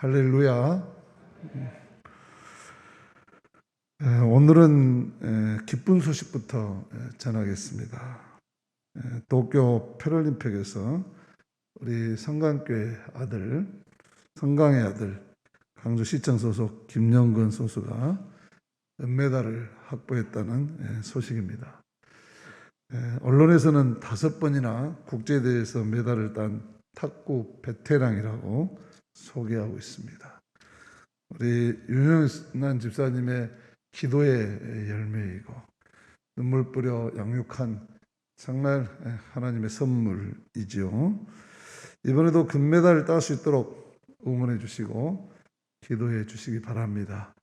할렐루야. 오늘은 기쁜 소식부터 전하겠습니다. 도쿄 패럴림픽에서 우리 성강교회 아들, 성강의 아들, 강주시청 소속 김영근 선수가 은메달을 확보했다는 소식입니다. 언론에서는 5번이나 국제대회에서 메달을 딴 탁구 베테랑이라고 소개하고 있습니다. 우리 유명한 집사님의 기도의 열매이고 눈물 뿌려 양육한 정말 하나님의 선물이지요. 이번에도 금메달을 딸 수 있도록 응원해 주시고 기도해 주시기 바랍니다.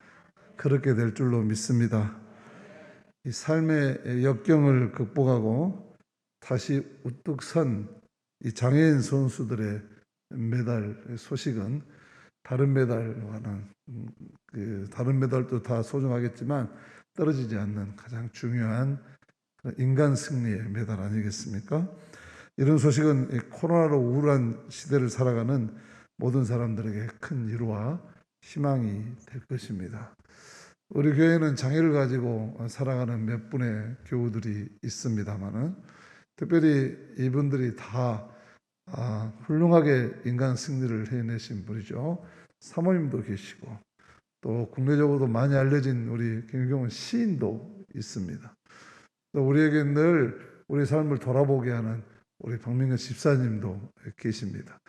그렇게 될 줄로 믿습니다. 이 삶의 역경을 극복하고 다시 우뚝 선 이 장애인 선수들의 메달 소식은 다른 메달과는 다른 메달도 다 소중하겠지만 떨어지지 않는 가장 중요한 인간 승리의 메달 아니겠습니까? 이런 소식은 코로나로 우울한 시대를 살아가는 모든 사람들에게 큰 위로와 희망이 될 것입니다. 우리 교회는 장애를 가지고 살아가는 몇 분의 교우들이 있습니다만은 특별히 이분들이 다 훌륭하게 인간 승리를 해내신 분이죠. 사모님도 계시고 또 국내적으로도 많이 알려진 우리 김경훈 시인도 있습니다. 또 우리에게 늘 우리 삶을 돌아보게 하는 우리 박민근 집사님도 계십니다.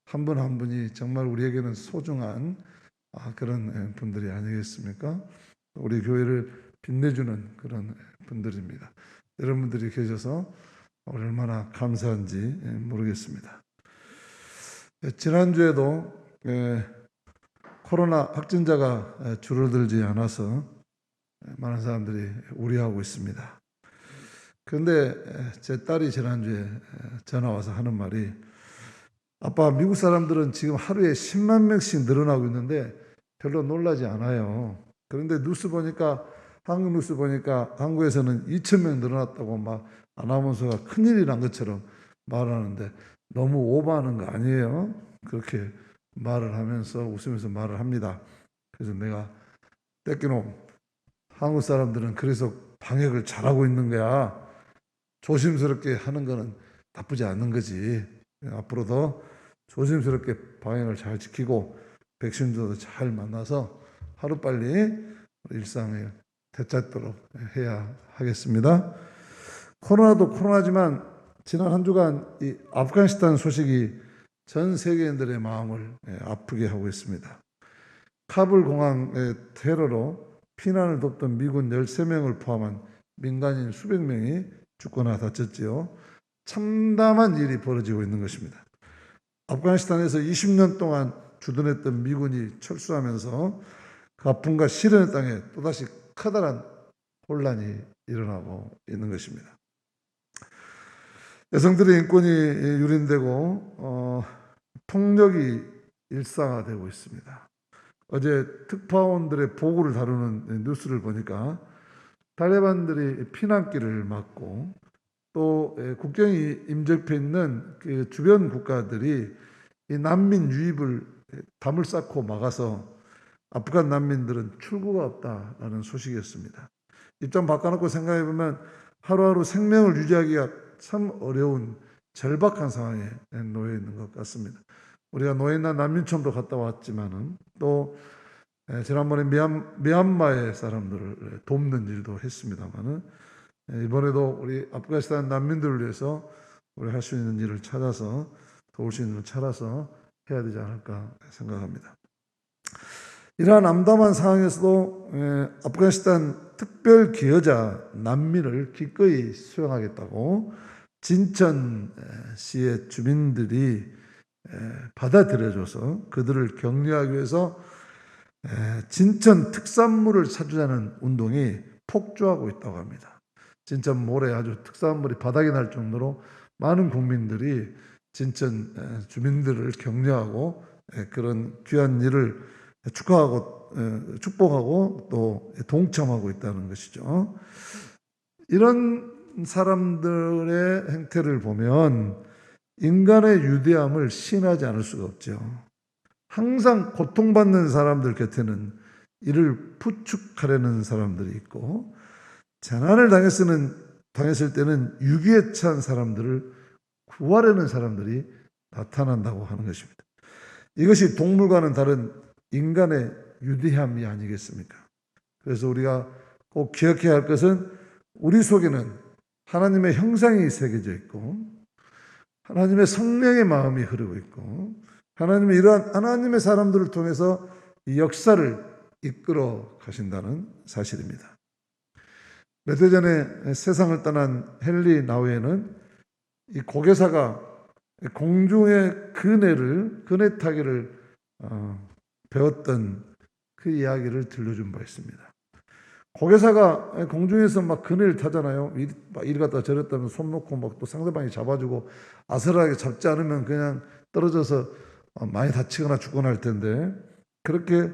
한 분 한 분이 정말 우리에게는 소중한 그런 분들이 아니겠습니까? 우리 교회를 빛내주는 그런 분들입니다. 여러분들이 계셔서 얼마나 감사한지 모르겠습니다. 지난주에도 코로나 확진자가 줄어들지 않아서 많은 사람들이 우려하고 있습니다. 그런데 제 딸이 지난주에 전화 와서 하는 말이 아빠, 미국 사람들은 지금 하루에 10만 명씩 늘어나고 있는데 별로 놀라지 않아요. 그런데 한국 뉴스 보니까 한국에서는 2,000명 늘어났다고 막 아나운서가 큰일이 난 것처럼 말하는데 너무 오버하는 거 아니에요? 그렇게 말을 하면서 웃으면서 말을 합니다. 그래서 내가 떼끼놈, 한국 사람들은 그래서 방역을 잘하고 있는 거야. 조심스럽게 하는 거는 나쁘지 않는 거지. 앞으로도 조심스럽게 방역을 잘 지키고 백신도 잘 만나서 하루빨리 일상을 되찾도록 해야 하겠습니다. 코로나도 코로나지만 지난 한 주간 이 아프가니스탄 소식이 전 세계인들의 마음을 아프게 하고 있습니다. 카불 공항의 테러로 피난을 돕던 미군 13명을 포함한 민간인 수백 명이 죽거나 다쳤지요. 참담한 일이 벌어지고 있는 것입니다. 아프가니스탄에서 20년 동안 주둔했던 미군이 철수하면서 그 아픔과 시련의 땅에 또다시 커다란 혼란이 일어나고 있는 것입니다. 여성들의 인권이 유린되고 폭력이 일상화되고 있습니다. 어제 특파원들의 보고를 다루는 뉴스를 보니까 탈레반들이 피난길을 막고 또 국경이 임접해 있는 그 주변 국가들이 이 난민 유입을 담을 쌓고 막아서 아프간 난민들은 출구가 없다라는 소식이었습니다. 입장 바꿔놓고 생각해 보면 하루하루 생명을 유지하기가 참 어려운 절박한 상황에 놓여 있는 것 같습니다. 우리가 노예나 난민촌도 갔다 왔지만은 또 지난번에 미얀마의 사람들을 돕는 일도 했습니다만은 이번에도 우리 아프가니스탄 난민들을 위해서 우리 할 수 있는 일을 찾아서 도울 수 있는 일을 찾아서 해야 되지 않을까 생각합니다. 이러한 암담한 상황에서도 아프가니스탄 특별 기여자 난민을 기꺼이 수용하겠다고 진천시의 주민들이 받아들여줘서 그들을 격려하기 위해서 진천 특산물을 사주자는 운동이 폭주하고 있다고 합니다. 진천 모래 아주 특사한 물이 바닥이 날 정도로 많은 국민들이 진천 주민들을 격려하고 그런 귀한 일을 축하하고 축복하고 또 동참하고 있다는 것이죠. 이런 사람들의 행태를 보면 인간의 유대함을 시인하지 않을 수가 없죠. 항상 고통받는 사람들 곁에는 이를 부축하려는 사람들이 있고, 재난을 당했을 때는 위기에 처한 사람들을 구하려는 사람들이 나타난다고 하는 것입니다. 이것이 동물과는 다른 인간의 유대함이 아니겠습니까? 그래서 우리가 꼭 기억해야 할 것은 우리 속에는 하나님의 형상이 새겨져 있고 하나님의 성령의 마음이 흐르고 있고 이러한 하나님의 사람들을 통해서 이 역사를 이끌어 가신다는 사실입니다. 몇 해 전에 세상을 떠난 헨리 나우에는 이 고개사가 공중의 그네 타기를 배웠던 그 이야기를 들려준 바 있습니다. 고개사가 공중에서 막 그네를 타잖아요. 이리 갔다 저리 갔다 하면 손 놓고 막 또 상대방이 잡아주고 아슬하게 잡지 않으면 그냥 떨어져서 많이 다치거나 죽거나 할 텐데 그렇게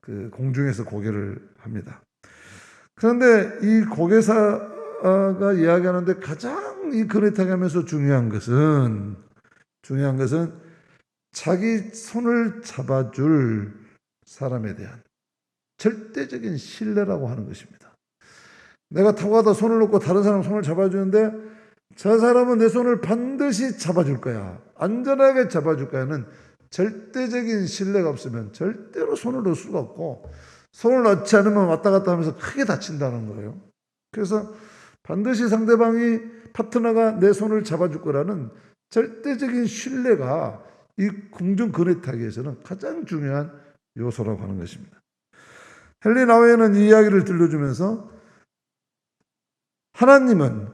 그 공중에서 고개를 합니다. 그런데 이 고개사가 이야기하는데 가장 이 그네 타기 하면서 중요한 것은 자기 손을 잡아줄 사람에 대한 절대적인 신뢰라고 하는 것입니다. 내가 타고 가다 손을 놓고 다른 사람 손을 잡아주는데 저 사람은 내 손을 반드시 잡아줄 거야. 안전하게 잡아줄 거야는 절대적인 신뢰가 없으면 절대로 손을 놓을 수가 없고 손을 놓지 않으면 왔다 갔다 하면서 크게 다친다는 거예요. 그래서 반드시 상대방이 파트너가 내 손을 잡아줄 거라는 절대적인 신뢰가 이 공중 그네 타기에서는 가장 중요한 요소라고 하는 것입니다. 헨리 나우에는 이 이야기를 들려주면서 하나님은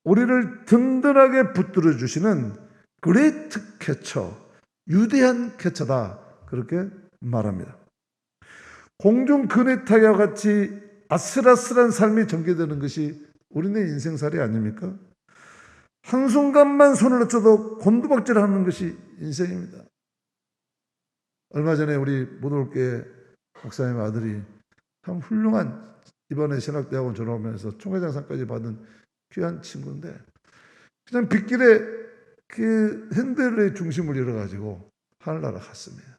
우리를 든든하게 붙들어 주시는 그레이트 캐쳐, 위대한 캐쳐다 그렇게 말합니다. 공중 그네 타기와 같이 아슬아슬한 삶이 전개되는 것이 우리네 인생살이 아닙니까? 한순간만 손을 놓쳐도 곤두박질하는 것이 인생입니다. 얼마 전에 우리 모돌교회 목사님 아들이 참 훌륭한 이번에 신학대학원 졸업하면서 총회장상까지 받은 귀한 친구인데 그냥 빗길에 그 핸들의 중심을 잃어가지고 하늘나라 갔습니다.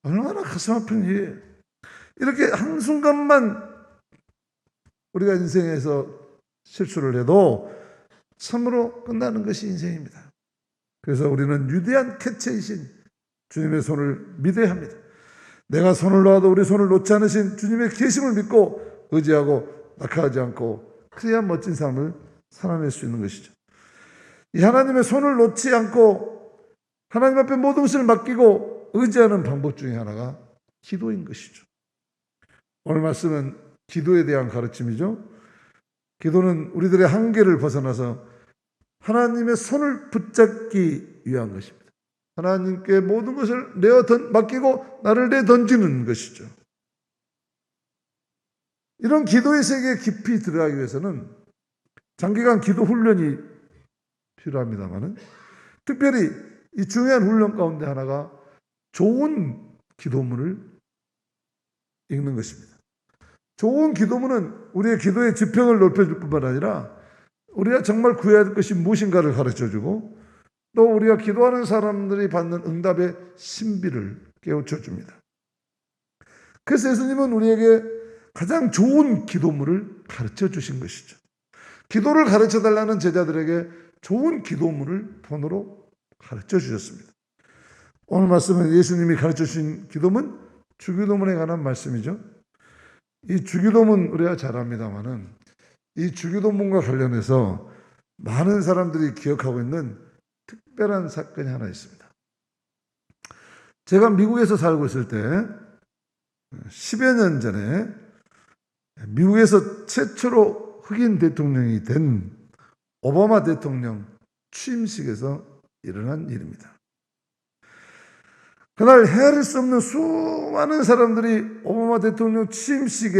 얼마나 가슴 아픈 일이에요. 이렇게 한순간만 우리가 인생에서 실수를 해도 참으로 끝나는 것이 인생입니다. 그래서 우리는 위대한 캐치이신 주님의 손을 믿어야 합니다. 내가 손을 놓아도 우리 손을 놓지 않으신 주님의 계심을 믿고 의지하고 낙하하지 않고 그래야 멋진 삶을 살아낼 수 있는 것이죠. 이 하나님의 손을 놓지 않고 하나님 앞에 모든 것을 맡기고 의지하는 방법 중에 하나가 기도인 것이죠. 오늘 말씀은 기도에 대한 가르침이죠. 기도는 우리들의 한계를 벗어나서 하나님의 손을 붙잡기 위한 것입니다. 하나님께 모든 것을 맡기고 나를 내던지는 것이죠. 이런 기도의 세계에 깊이 들어가기 위해서는 장기간 기도 훈련이 필요합니다만 특별히 이 중요한 훈련 가운데 하나가 좋은 기도문을 읽는 것입니다. 좋은 기도문은 우리의 기도의 지평을 넓혀줄 뿐만 아니라 우리가 정말 구해야 할 것이 무엇인가를 가르쳐주고 또 우리가 기도하는 사람들이 받는 응답의 신비를 깨우쳐줍니다. 그래서 예수님은 우리에게 가장 좋은 기도문을 가르쳐 주신 것이죠. 기도를 가르쳐달라는 제자들에게 좋은 기도문을 본으로 가르쳐 주셨습니다. 오늘 말씀은 예수님이 가르쳐 주신 기도문, 주기도문에 관한 말씀이죠. 이 주기도문 우리가 잘 압니다만은 이 주기도문과 관련해서 많은 사람들이 기억하고 있는 특별한 사건이 하나 있습니다. 제가 미국에서 살고 있을 때 10여 년 전에 미국에서 최초로 흑인 대통령이 된 오바마 대통령 취임식에서 일어난 일입니다. 그날 헤아릴 수 없는 수많은 사람들이 오바마 대통령 취임식에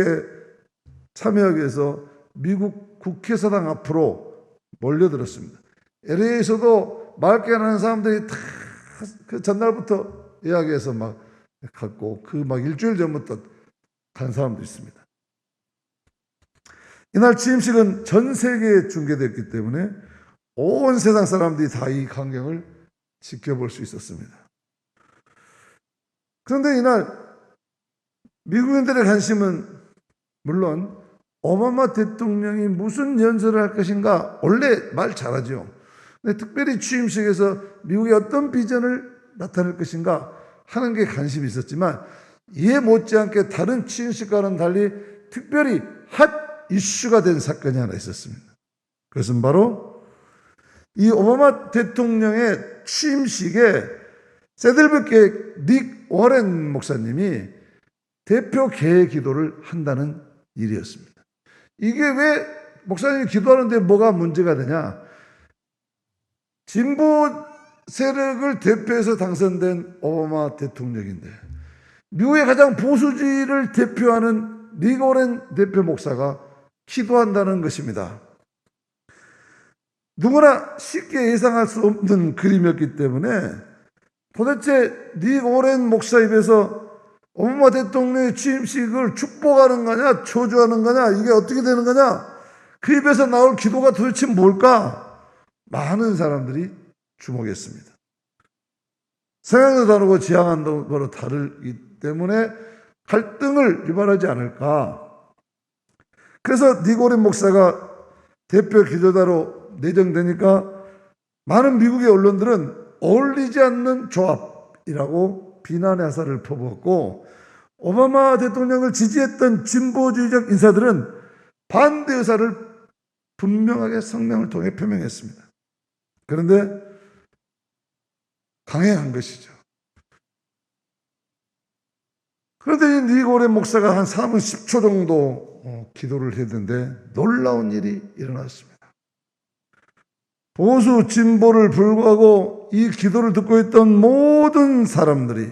참여하기 위해서 미국 국회의사당 앞으로 몰려들었습니다. LA에서도 마을개하는 사람들이 다 그 전날부터 예약해서 막 갔고, 그 막 일주일 전부터 간 사람도 있습니다. 이날 취임식은 전 세계에 중계됐기 때문에 온 세상 사람들이 다 이 광경을 지켜볼 수 있었습니다. 그런데 이날 미국인들의 관심은 물론 오바마 대통령이 무슨 연설을 할 것인가, 원래 말 잘하죠. 근데 특별히 취임식에서 미국의 어떤 비전을 나타낼 것인가 하는 게 관심이 있었지만, 이에 못지않게 다른 취임식과는 달리 특별히 핫 이슈가 된 사건이 하나 있었습니다. 그것은 바로 이 오바마 대통령의 취임식에 세들베크의 닉 워렌 목사님이 대표 개회 기도를 한다는 일이었습니다. 이게 왜 목사님이 기도하는데 뭐가 문제가 되냐? 진보 세력을 대표해서 당선된 오바마 대통령인데, 미국의 가장 보수주의를 대표하는 닉 워렌 대표 목사가 기도한다는 것입니다. 누구나 쉽게 예상할 수 없는 그림이었기 때문에 도대체 닉 워렌 목사 입에서 오바마 대통령의 취임식을 축복하는 거냐, 초조하는 거냐, 이게 어떻게 되는 거냐, 그 입에서 나올 기도가 도대체 뭘까? 많은 사람들이 주목했습니다. 성향도 다르고 지향하는 거로 다르기 때문에 갈등을 유발하지 않을까. 그래서 닉 워렌 목사가 대표 기도자로 내정되니까 많은 미국의 언론들은 어울리지 않는 조합이라고 비난의 화살을 퍼부었고, 오바마 대통령을 지지했던 진보주의적 인사들은 반대 의사를 분명하게 성명을 통해 표명했습니다. 그런데 강행한 것이죠. 그런데 이 닉 워렌 목사가 한 3분 10초 정도 기도를 했는데 놀라운 일이 일어났습니다. 보수 진보를 불구하고 이 기도를 듣고 있던 모든 사람들이,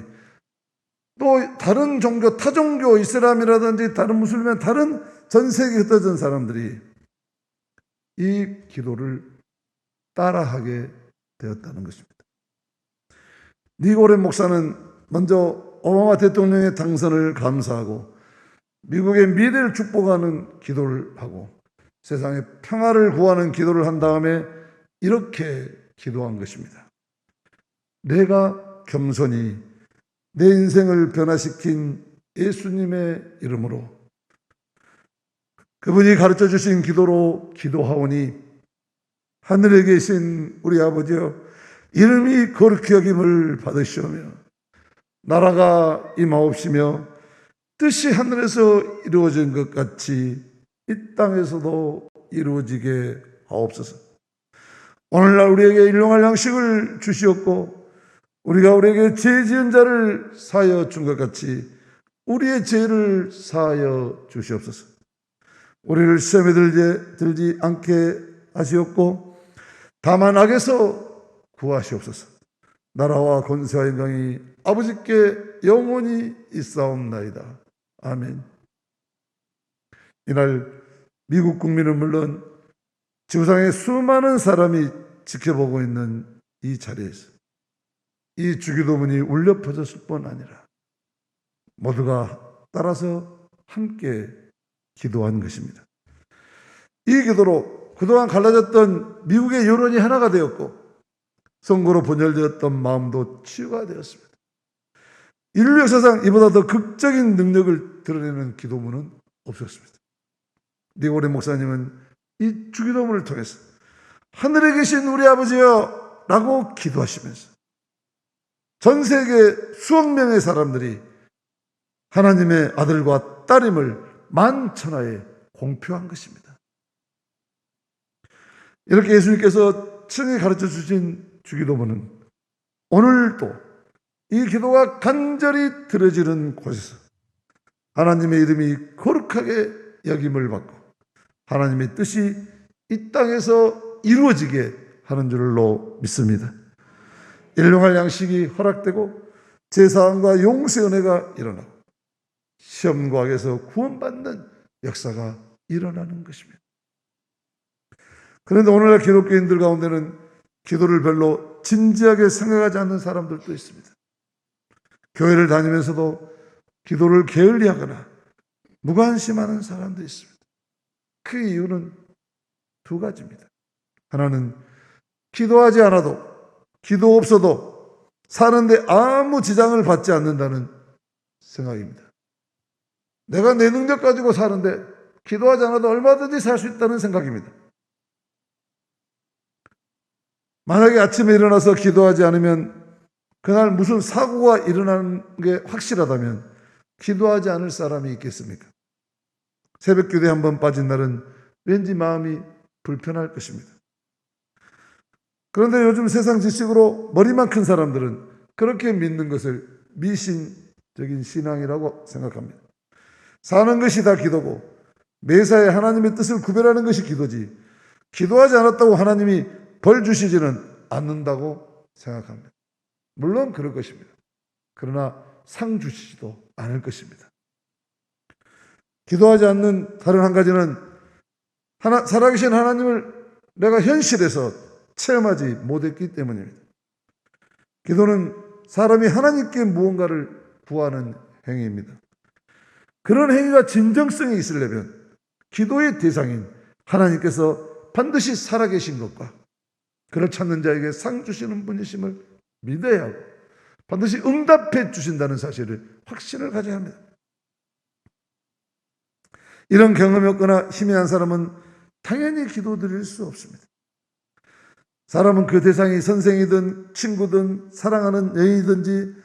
또 다른 종교, 타종교, 이슬람이라든지 다른 무슬림, 다른 전 세계에 흩어진 사람들이 이 기도를 따라하게 되었다는 것입니다. 닉 워렌 목사는 먼저 오바마 대통령의 당선을 감사하고 미국의 미래를 축복하는 기도를 하고 세상의 평화를 구하는 기도를 한 다음에 이렇게 기도한 것입니다. 내가 겸손히 내 인생을 변화시킨 예수님의 이름으로, 그분이 가르쳐 주신 기도로 기도하오니 하늘에 계신 우리 아버지여, 이름이 거룩히 여김을 받으시오며 나라가 임하옵시며 뜻이 하늘에서 이루어진 것 같이 이 땅에서도 이루어지게 하옵소서. 오늘날 우리에게 일용할 양식을 주시옵고 우리가 우리에게 죄 지은 자를 사하여 준 것 같이 우리의 죄를 사하여 주시옵소서. 우리를 시험에 들지 않게 하시옵고 다만 악에서 구하시옵소서. 나라와 권세와 영광이 아버지께 영원히 있사옵나이다. 아멘. 이날 미국 국민은 물론 지구상의 수많은 사람이 지켜보고 있는 이 자리에서 이 주기도문이 울려 퍼졌을 뿐 아니라 모두가 따라서 함께 기도한 것입니다. 이 기도로 그동안 갈라졌던 미국의 여론이 하나가 되었고 선거로 분열되었던 마음도 치유가 되었습니다. 인류 역사상 이보다 더 극적인 능력을 드러내는 기도문은 없었습니다. 닉 워렌 목사님은 이 주기도문을 통해서 하늘에 계신 우리 아버지여 라고 기도하시면서 전 세계 수억 명의 사람들이 하나님의 아들과 딸임을 만천하에 공표한 것입니다. 이렇게 예수님께서 친히 가르쳐 주신 주기도문은 오늘도 이 기도가 간절히 들어지는 곳에서 하나님의 이름이 거룩하게 여김을 받고 하나님의 뜻이 이 땅에서 이루어지게 하는 줄로 믿습니다. 일용할 양식이 허락되고 제사함과 용서의 은혜가 일어나고 시험과 악에서 구원받는 역사가 일어나는 것입니다. 그런데 오늘날 기독교인들 가운데는 기도를 별로 진지하게 생각하지 않는 사람들도 있습니다. 교회를 다니면서도 기도를 게을리하거나 무관심하는 사람도 있습니다. 그 이유는 두 가지입니다. 하나는 기도하지 않아도, 기도 없어도 사는데 아무 지장을 받지 않는다는 생각입니다. 내가 내 능력 가지고 사는데 기도하지 않아도 얼마든지 살 수 있다는 생각입니다. 만약에 아침에 일어나서 기도하지 않으면 그날 무슨 사고가 일어나는 게 확실하다면 기도하지 않을 사람이 있겠습니까? 새벽 기도에 한번 빠진 날은 왠지 마음이 불편할 것입니다. 그런데 요즘 세상 지식으로 머리만 큰 사람들은 그렇게 믿는 것을 미신적인 신앙이라고 생각합니다. 사는 것이 다 기도고 매사에 하나님의 뜻을 구별하는 것이 기도지, 기도하지 않았다고 하나님이 벌 주시지는 않는다고 생각합니다. 물론 그럴 것입니다. 그러나 상 주시지도 않을 것입니다. 기도하지 않는 다른 한 가지는 살아계신 하나님을 내가 현실에서 체험하지 못했기 때문입니다. 기도는 사람이 하나님께 무언가를 구하는 행위입니다. 그런 행위가 진정성이 있으려면 기도의 대상인 하나님께서 반드시 살아계신 것과 그를 찾는 자에게 상 주시는 분이심을 믿어야 하고 반드시 응답해 주신다는 사실을 확신을 가져야 합니다. 이런 경험이 없거나 희미한 사람은 당연히 기도드릴 수 없습니다. 사람은 그 대상이 선생이든 친구든 사랑하는 여인이든지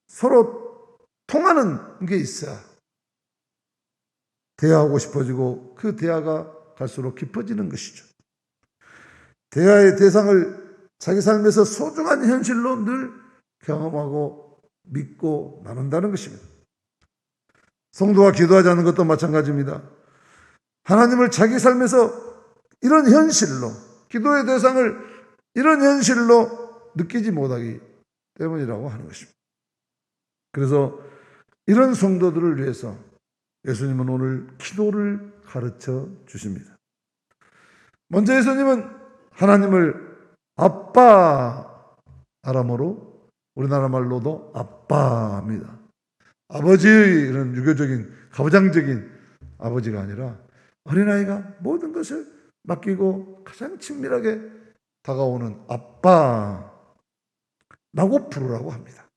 서로 통하는 게 있어야 대화하고 싶어지고 그 대화가 갈수록 깊어지는 것이죠. 대화의 대상을 자기 삶에서 소중한 현실로 늘 경험하고 믿고 나눈다는 것입니다. 성도가 기도하지 않는 것도 마찬가지입니다. 하나님을 자기 삶에서 이런 현실로, 기도의 대상을 이런 현실로 느끼지 못하기 때문이라고 하는 것입니다. 그래서 이런 성도들을 위해서 예수님은 오늘 기도를 가르쳐 주십니다. 먼저 예수님은 하나님을 아빠, 아람어로 우리나라 말로도 아빠입니다. 아버지의 이런 유교적인 가부장적인 아버지가 아니라 어린아이가 모든 것을 맡기고 가장 친밀하게 다가오는 아빠라고 부르라고 합니다.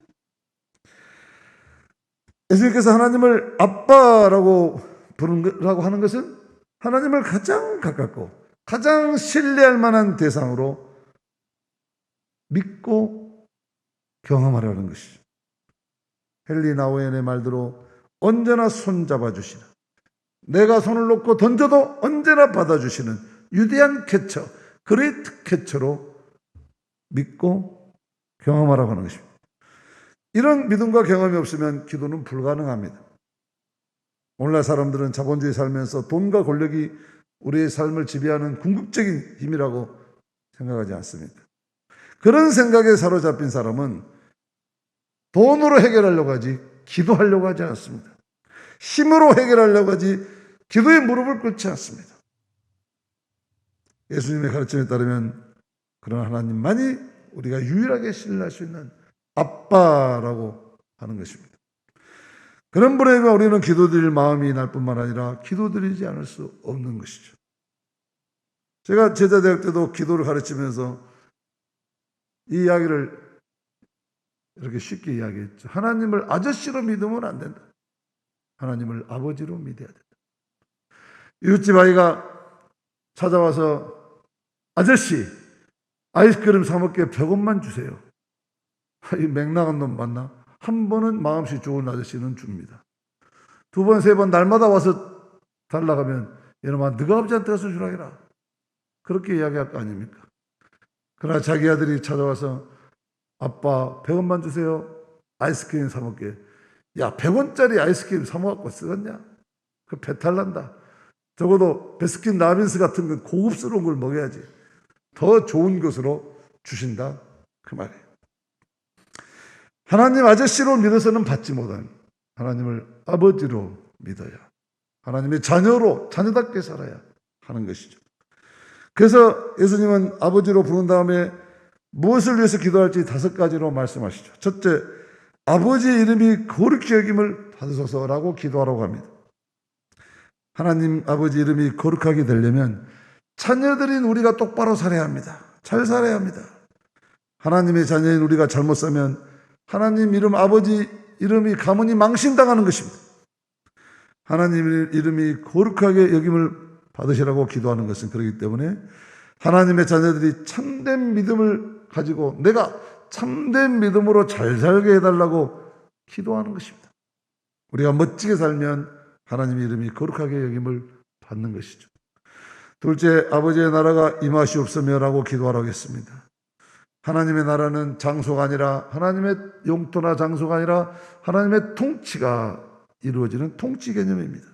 예수님께서 하나님을 아빠라고 부르라고 하는 것은 하나님을 가장 가깝고 가장 신뢰할 만한 대상으로 믿고 경험하라는 것이죠. 헨리 나우엔의 말대로 언제나 손잡아 주시는, 내가 손을 놓고 던져도 언제나 받아주시는 위대한 캐쳐, 그레이트 캐쳐로 믿고 경험하라고 하는 것입니다. 이런 믿음과 경험이 없으면 기도는 불가능합니다. 오늘날 사람들은 자본주의 살면서 돈과 권력이 우리의 삶을 지배하는 궁극적인 힘이라고 생각하지 않습니다. 그런 생각에 사로잡힌 사람은 돈으로 해결하려고 하지 기도하려고 하지 않습니다. 힘으로 해결하려고 하지 기도에 무릎을 꿇지 않습니다. 예수님의 가르침에 따르면 그런 하나님만이 우리가 유일하게 신뢰할 수 있는 아빠라고 하는 것입니다. 그런 분에게 우리는 기도드릴 마음이 날 뿐만 아니라 기도드리지 않을 수 없는 것이죠. 제가 제자대학 때도 기도를 가르치면서 이 이야기를 이렇게 쉽게 이야기했죠. 하나님을 아저씨로 믿으면 안 된다. 하나님을 아버지로 믿어야 된다. 이웃집 아이가 찾아와서 아저씨 아이스크림 사 먹게 100원만 주세요. 이 맹랑한 놈 맞나? 한 번은 마음씨 좋은 아저씨는 줍니다. 두 번, 세 번 날마다 와서 달라가면 이놈아 너가 아버지한테 가서 주라 해라. 그렇게 이야기할 거 아닙니까? 그러나 자기 아들이 찾아와서 아빠 100원만 주세요. 아이스크림 사 먹게. 야 100원짜리 아이스크림 사 먹고 쓰겠냐? 그 배탈 난다. 적어도 베스킨 라빈스 같은 건 고급스러운 걸 먹어야지. 더 좋은 것으로 주신다. 그 말이에요. 하나님 아저씨로 믿어서는 받지 못한 하나님을 아버지로 믿어야 하나님의 자녀로 자녀답게 살아야 하는 것이죠. 그래서 예수님은 아버지로 부른 다음에 무엇을 위해서 기도할지 5가지로 말씀하시죠. 첫째, 아버지의 이름이 거룩히 여김을 받으소서라고 기도하라고 합니다. 하나님 아버지 이름이 거룩하게 되려면 자녀들인 우리가 똑바로 살아야 합니다. 잘 살아야 합니다. 하나님의 자녀인 우리가 잘못 살면 하나님 이름 아버지 이름이 가문이 망신당하는 것입니다. 하나님 이름이 거룩하게 여김을 받으시라고 기도하는 것은 그렇기 때문에 하나님의 자녀들이 참된 믿음을 가지고 내가 참된 믿음으로 잘 살게 해달라고 기도하는 것입니다. 우리가 멋지게 살면 하나님의 이름이 거룩하게 여김을 받는 것이죠. 둘째, 아버지의 나라가 임하시옵소서라고 기도하라고 했습니다. 하나님의 나라는 장소가 아니라 하나님의 용토나 장소가 아니라 하나님의 통치가 이루어지는 통치 개념입니다.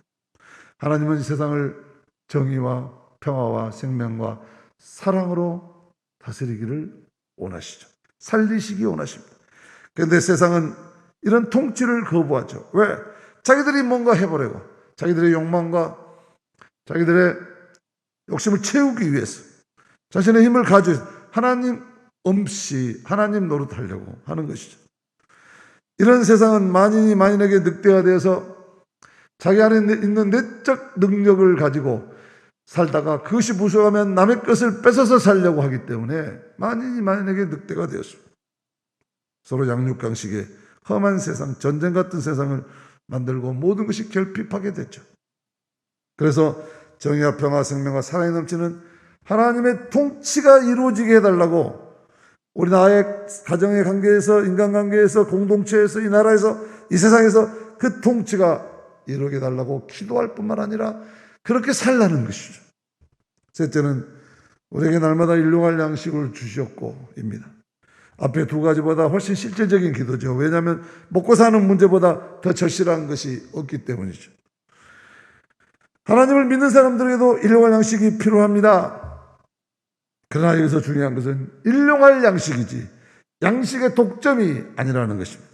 하나님은 이 세상을 정의와 평화와 생명과 사랑으로 다스리기를 원하시죠. 살리시기 원하십니다. 그런데 세상은 이런 통치를 거부하죠. 왜? 자기들이 뭔가 해보려고, 자기들의 욕망과 자기들의 욕심을 채우기 위해서 자신의 힘을 가지고 하나님 없이 하나님 노릇하려고 하는 것이죠. 이런 세상은 만인이 만인에게 늑대화되어서 자기 안에 있는 내적 능력을 가지고 살다가 그것이 부족하면 남의 것을 뺏어서 살려고 하기 때문에 만인이 만인에게 늑대가 되었습니다. 서로 양육강식의 험한 세상, 전쟁 같은 세상을 만들고 모든 것이 결핍하게 됐죠. 그래서 정의와 평화, 생명과 사랑이 넘치는 하나님의 통치가 이루어지게 해달라고 우리 나의 가정의 관계에서, 인간관계에서, 공동체에서, 이 나라에서, 이 세상에서 그 통치가 이루게 해달라고 기도할 뿐만 아니라 그렇게 살라는 것이죠. 셋째는 우리에게 날마다 일용할 양식을 주셨고입니다. 앞에 2가지보다 훨씬 실질적인 기도죠. 왜냐하면 먹고 사는 문제보다 더 절실한 것이 없기 때문이죠. 하나님을 믿는 사람들에게도 일용할 양식이 필요합니다. 그러나 여기서 중요한 것은 일용할 양식이지 양식의 독점이 아니라는 것입니다.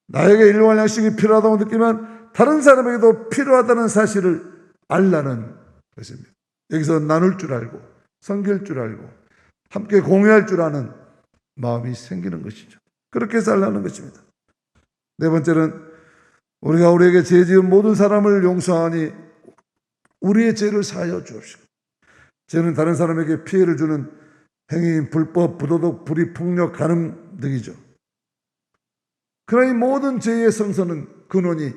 나에게 일용할 양식이 필요하다고 느끼면 다른 사람에게도 필요하다는 사실을 알라는 것입니다. 여기서 나눌 줄 알고 섬길 줄 알고 함께 공유할 줄 아는 마음이 생기는 것이죠. 그렇게 살라는 것입니다. 네 번째는 우리가 우리에게 죄 지은 모든 사람을 용서하니 우리의 죄를 사하여 주옵시고. 죄는 다른 사람에게 피해를 주는 행위인 불법, 부도덕, 불의, 폭력, 간음 등이죠. 그러나 이 모든 죄의 성서는 근원이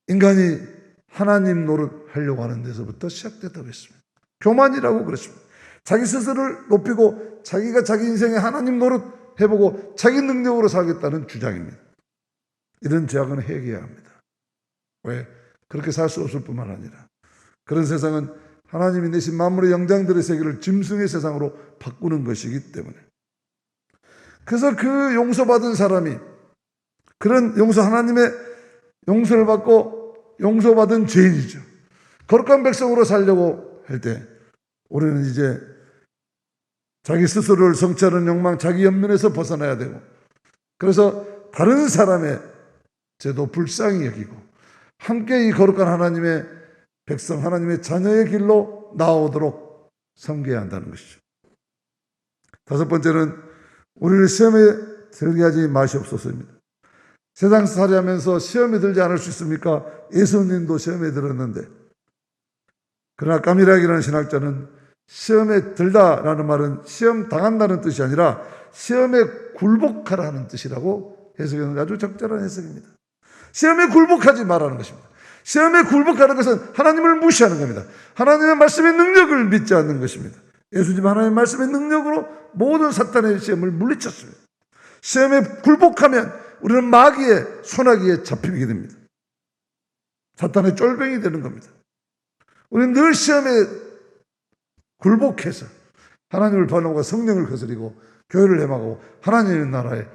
인간이 하나님 노릇하려고 하는 데서부터 시작됐다고 했습니다. 교만이라고 그랬습니다. 자기 스스로를 높이고 자기가 자기 인생에 하나님 노릇 해보고 자기 능력으로 살겠다는 주장입니다. 이런 죄악은 해결해야 합니다. 왜? 그렇게 살 수 없을 뿐만 아니라 그런 세상은 하나님이 내신 만물의 영장들의 세계를 짐승의 세상으로 바꾸는 것이기 때문에 그래서 그 용서받은 사람이 그런 하나님의 용서를 받고 용서받은 죄인이죠. 거룩한 백성으로 살려고 할 때 우리는 이제 자기 스스로를 성취하는 욕망, 자기 연민에서 벗어나야 되고 그래서 다른 사람의 죄도 불쌍히 여기고 함께 이 거룩한 하나님의 백성, 하나님의 자녀의 길로 나아오도록 섬겨야 한다는 것이죠. 5번째는 우리를 시험에 들게 하지 마시옵소서입니다. 세상 살이하면서 시험에 들지 않을 수 있습니까? 예수님도 시험에 들었는데 그러나 까미락이라는 신학자는 시험에 들다라는 말은 시험 당한다는 뜻이 아니라 시험에 굴복하라는 뜻이라고 해석하는 아주 적절한 해석입니다. 시험에 굴복하지 말라는 것입니다. 시험에 굴복하는 것은 하나님을 무시하는 겁니다. 하나님의 말씀의 능력을 믿지 않는 것입니다. 예수님 하나님의 말씀의 능력으로 모든 사탄의 시험을 물리쳤습니다. 시험에 굴복하면 우리는 마귀의 소나기에 잡히게 됩니다. 사탄의 쫄병이 되는 겁니다. 우리는 늘 시험에 굴복해서 하나님을 반하고 성령을 거스리고 교회를 해마고 하나님의 나라에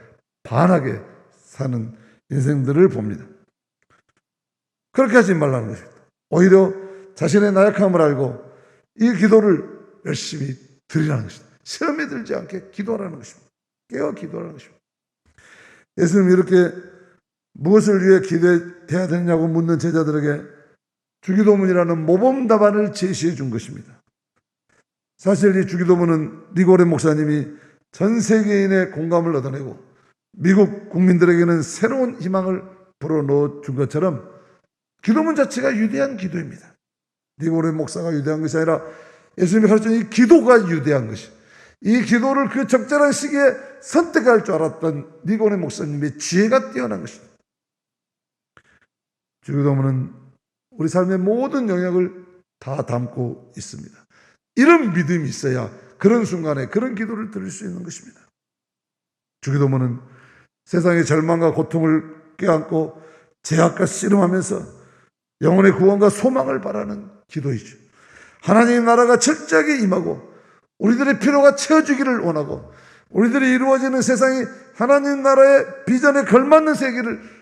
반하게 사는 인생들을 봅니다. 그렇게 하지 말라는 것입니다. 오히려 자신의 나약함을 알고 이 기도를 열심히 드리라는 것입니다. 시험에 들지 않게 기도하라는 것입니다. 깨어 기도하라는 것입니다. 예수님이 이렇게 무엇을 위해 기도해야 되느냐고 묻는 제자들에게 주기도문이라는 모범 답안을 제시해 준 것입니다. 사실 이 주기도문은 니고레 목사님이 전 세계인의 공감을 얻어내고 미국 국민들에게는 새로운 희망을 불어넣어 준 것처럼 기도문 자체가 위대한 기도입니다. 니고레 목사가 위대한 것이 아니라 예수님이 가르친 이 기도가 위대한 것이, 이 기도를 그 적절한 시기에 선택할 줄 알았던 니고레 목사님의 지혜가 뛰어난 것입니다. 주기도문은 우리 삶의 모든 영역을 다 담고 있습니다. 이런 믿음이 있어야 그런 순간에 그런 기도를 드릴 수 있는 것입니다. 주기도문은 세상의 절망과 고통을 껴안고 제약과 씨름하면서 영혼의 구원과 소망을 바라는 기도이죠. 하나님의 나라가 철저하게 임하고 우리들의 필요가 채워지기를 원하고 우리들이 이루어지는 세상이 하나님 나라의 비전에 걸맞는 세계를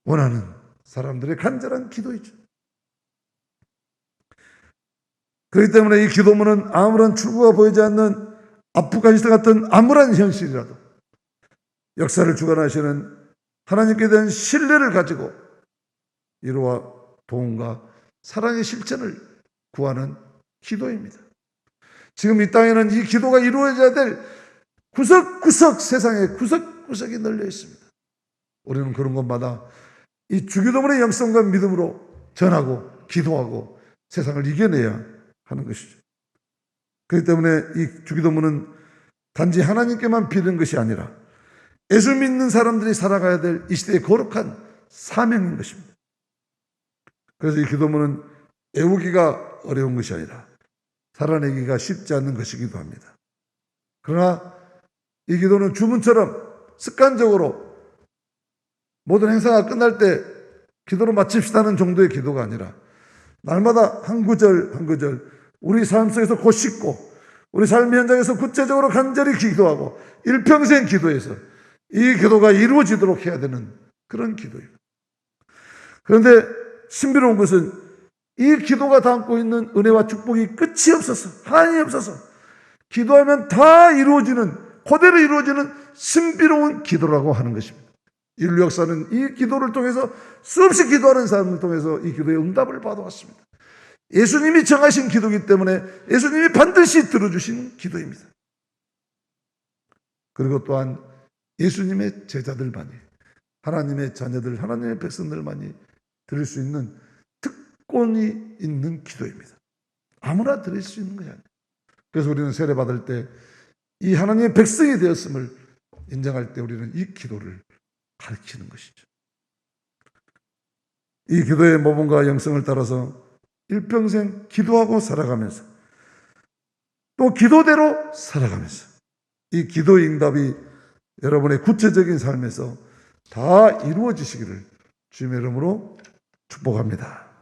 원하는 사람들의 간절한 기도이죠. 그렇기 때문에 이 기도문은 아무런 출구가 보이지 않는 아프가니스탄 같은 암울한 현실이라도 역사를 주관하시는 하나님께 대한 신뢰를 가지고 위로와 도움과 사랑의 실천을 구하는 기도입니다. 지금 이 땅에는 이 기도가 이루어져야 될 구석구석, 세상의 구석구석이 널려 있습니다. 우리는 그런 것마다 이 주기도문의 영성과 믿음으로 전하고 기도하고 세상을 이겨내야 하는 것이죠. 그렇기 때문에 이 주기도문은 단지 하나님께만 비는 것이 아니라 예수 믿는 사람들이 살아가야 될 이 시대의 거룩한 사명인 것입니다. 그래서 이 기도문은 외우기가 어려운 것이 아니라 살아내기가 쉽지 않는 것이기도 합니다. 그러나 이 기도는 주문처럼 습관적으로 모든 행사가 끝날 때 기도로 마칩시다는 정도의 기도가 아니라 날마다 한 구절 한 구절 우리 삶 속에서 곧씻고 우리 삶의 현장에서 구체적으로 간절히 기도하고 일평생 기도해서 이 기도가 이루어지도록 해야 되는 그런 기도예요. 그런데 신비로운 것은 이 기도가 담고 있는 은혜와 축복이 끝이 없어서, 한이 없어서 기도하면 다 이루어지는, 그대로 이루어지는 신비로운 기도라고 하는 것입니다. 인류 역사는 이 기도를 통해서 수없이 기도하는 사람을 통해서 이 기도의 응답을 받아왔습니다. 예수님이 정하신 기도이기 때문에 예수님이 반드시 들어주신 기도입니다. 그리고 또한 예수님의 제자들만이, 하나님의 자녀들, 하나님의 백성들만이 드릴 수 있는 특권이 있는 기도입니다. 아무나 드릴 수 있는 것이 아니에요. 그래서 우리는 세례받을 때 이 하나님의 백성이 되었음을 인정할 때 우리는 이 기도를 가르치는 것이죠. 이 기도의 모범과 영성을 따라서 일평생 기도하고 살아가면서 또 기도대로 살아가면서 이 기도의 응답이 여러분의 구체적인 삶에서 다 이루어지시기를 주님의 이름으로 축복합니다.